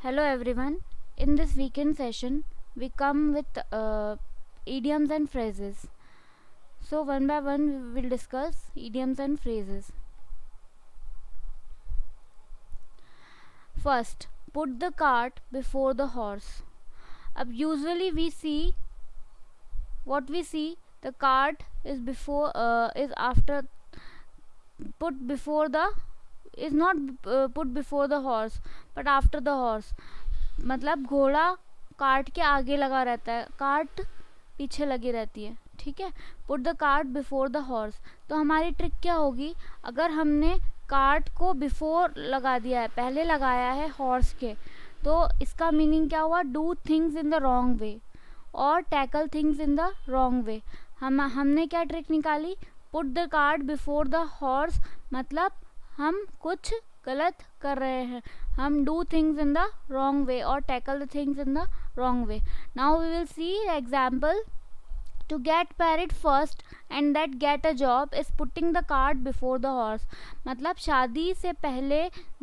Hello everyone. In this weekend session, we come with idioms and phrases. So, one by one, we will discuss idioms and phrases. First, put the cart before the horse. Ab usually we see what we see. The cart is after put before the is not put before the horse but after the horse. मतलब घोड़ा cart के आगे लगा रहता है, cart पीछे लगी रहती है. ठीक है. Put the cart before the horse. तो हमारी ट्रिक क्या होगी, अगर हमने कार्ट को बिफोर लगा दिया है, पहले लगाया है हॉर्स के, तो इसका मीनिंग क्या हुआ, do things in the wrong way और tackle things in the wrong way. हमने क्या ट्रिक निकाली, put the cart before the horse, मतलब हम कुछ गलत कर रहे हैं, हम do things in the wrong way और tackle the things in the wrong way. Now we will see example. To get married first and that get a job is putting the cart before the horse. मतलब शादी से पहले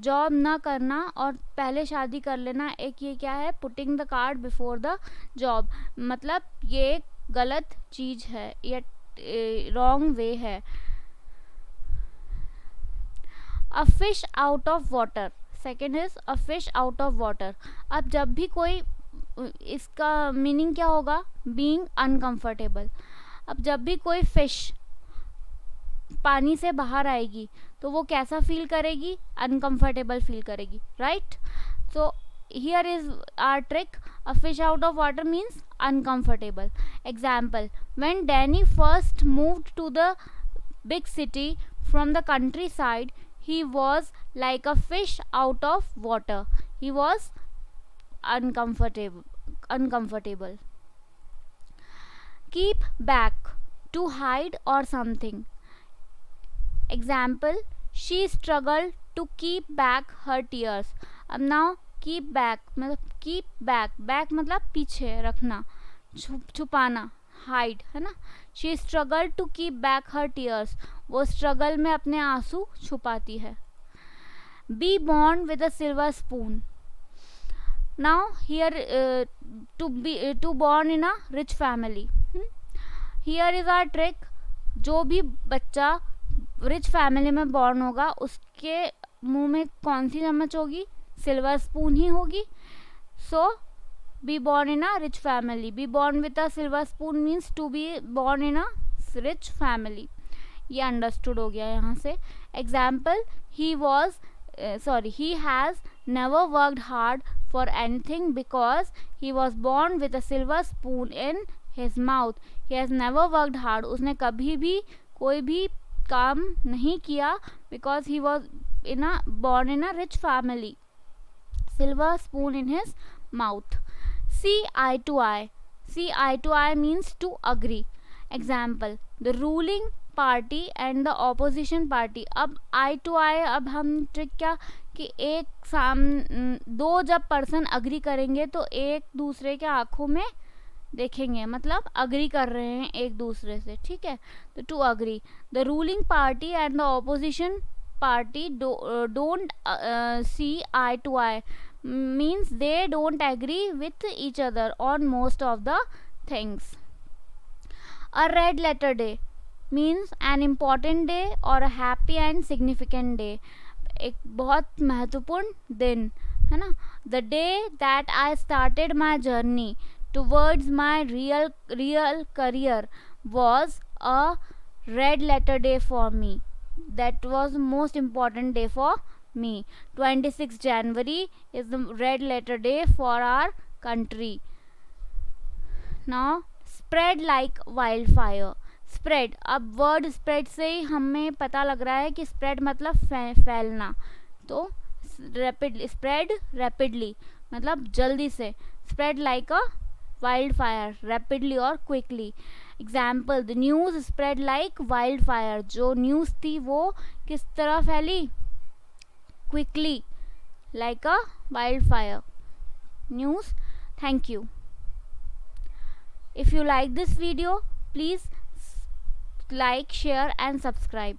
job ना करना और पहले शादी कर लेना, एक ये क्या है, putting the cart before the job. मतलब ये एक गलत चीज है, ये wrong way है. A fish out of water. Second is a fish out of water. अब जब भी कोई, इसका मीनिंग क्या होगा, बीइंग अनकंफर्टेबल. अब जब भी कोई फिश पानी से बाहर आएगी तो वो कैसा फील करेगी, अनकंफर्टेबल फील करेगी, right. So here is our trick. A fish out of water means uncomfortable. Example, when Danny first moved to the big city from the countryside, he was like a fish out of water. He was uncomfortable. Keep back, to hide or something. Example, she struggled to keep back her tears. अब now keep back मतलब keep back मतलब पीछे रखना, छुपाना, hide है ना. She struggle to keep back her tears, वो struggle में अपने आंसू छुपाती है. Be born with a silver spoon. Now here to born in a rich family. Here is our trick. जो भी बच्चा रिच फैमिली में बॉर्न होगा उसके मुंह में कौन सी चम्मच होगी, सिल्वर स्पून ही होगी. सो be born in a rich family. Be born with a silver spoon means to be born in a rich family. ये अंडरस्टूड हो गया यहाँ से. Example, he has never worked hard for anything because he was born with a silver spoon in his mouth. He has never worked hard. उसने कभी भी कोई भी काम नहीं किया because he was born in a rich family. Silver spoon in his mouth. See eye to eye. See eye to eye means to agree. Example, the ruling party and the opposition party. अब eye to eye, अब हम trick क्या कि दो जब person agree करेंगे तो एक दूसरे के आंखों में देखेंगे, मतलब अग्री कर रहे हैं एक दूसरे से. ठीक है. तो to agree. The ruling party and the opposition party don't see eye to eye means they don't agree with each other on most of the things. A red letter day means an important day or a happy and significant day. एक बहुत महत्वपूर्ण दिन है ना. The day that I started my journey towards my real career was a red letter day for me. That was the most important day for me. 26 January is the red letter day for our country. Now spread like wildfire. Spread, अब word spread से ही हमें पता लग रहा है कि spread मतलब फैलना. तो rapidly, spread rapidly मतलब जल्दी से. Spread like a wildfire, rapidly or quickly. Example, the news spread like wild fire. जो न्यूज़ थी वो किस तरह फैली, quickly, like a wild fire news. Thank you. If you like this video, please like, share and subscribe.